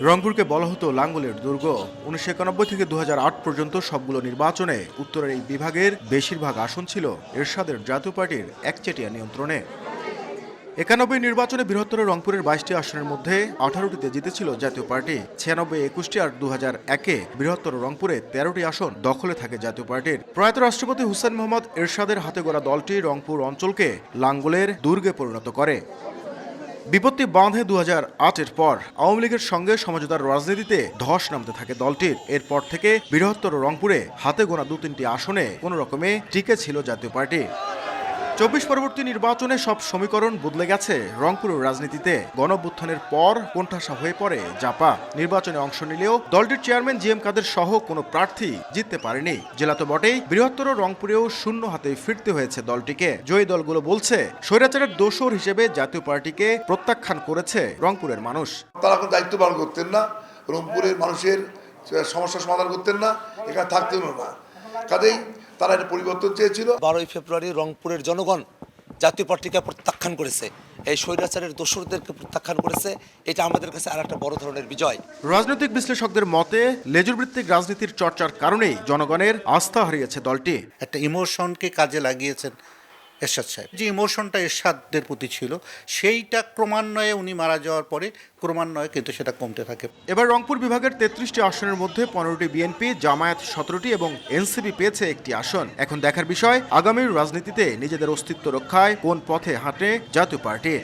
রংপুরকে বলা হতো লাঙ্গলের দুর্গ। ১৯৯১ থেকে ২০০৮ পর্যন্ত সবগুলো নির্বাচনে উত্তরের এই বিভাগের বেশিরভাগ আসন ছিল এরশাদের জাতীয় পার্টির একচেটিয়া নিয়ন্ত্রণে। ৯১ নির্বাচনে বৃহত্তর রংপুরের ২২টি আসনের মধ্যে ১৮টিতে জিতেছিল জাতীয় পার্টি। ৯৬, ২১টি আর ২০০১-এ বৃহত্তর রংপুরে ১৩টি আসন দখলে থাকে জাতীয় পার্টির। প্রয়াত রাষ্ট্রপতি হুসেইন মোহাম্মদ এরশাদের হাতে গড়া দলটি রংপুর অঞ্চলকে লাঙ্গলের দুর্গে পরিণত করে। বিপত্তি বাঁধে ২০০৮-এর পর আওয়ামী লীগের সঙ্গে সমঝোতার রাজনীতিতে ধস নামতে থাকে দলটির। এরপর থেকে বৃহত্তর রংপুরে হাতে গোনা ২-৩টি আসনে কোনো রকমে টিকে ছিল জাতীয় পার্টি। ২৪ পরবর্তী নির্বাচনে সব সমীকরণ বদলে গেছে রংপুরের রাজনীতিতে। গণঅভ্যুত্থানের পর কোণঠাসা হয়ে পড়ে জাপা। নির্বাচনে অংশ নিলেও দলটির চেয়ারম্যান জি.এম. কাদের সহ কোনো প্রার্থী জিততে পারেনি। জেলা তো বটেই, বৃহত্তর রংপুরেও শূন্য হাতে ফিরতে হয়েছে দলটিকে। জয়ী দলগুলো বলছে স্বৈরাচারের দোসর হিসেবে জাতীয় পার্টিকে প্রত্যাখ্যান করেছে রংপুরের মানুষ। তারা কোনো দায়িত্ব পালন করতেন না, রংপুরের মানুষের সমস্যার সমাধান করতেন না, এখানে থাকতেন না। কাজেই তারা একটা পরিবর্তন চেয়েছিল। ১২ই ফেব্রুয়ারি রংপুরের জনগণ জাতীয় পার্টিকে প্রত্যাখ্যান করেছে, এই স্বৈরাচারের দোসরদেরকে প্রত্যাখ্যান করেছে। এটা আমাদের কাছে আর একটা বড় ধরনের বিজয়। রাজনৈতিক বিশ্লেষকদের মতে লেজুরভিত্তিক রাজনীতির চর্চার কারণেই জনগণের আস্থা হারিয়েছে দলটি। একটা ইমোশনকে কাজে লাগিয়েছেন এরশাদ সাহেব। যে ইমোশনটা এরশাদের প্রতি ছিল, সেইটা ক্রমান্বয়ে উনি মারা যাওয়ার পরে ক্রমান্বয়ে কিন্তু সেটা কমতে থাকে। এবার রংপুর বিভাগের ৩৩টি আসনের মধ্যে ১৫টি বিএনপি, জামায়াত ১৭টি এবং এনসিপি পেয়েছে একটি আসন। এখন দেখার বিষয় আগামীর রাজনীতিতে নিজেদের অস্তিত্ব রক্ষায় কোন পথে হাঁটে জাতীয় পার্টি।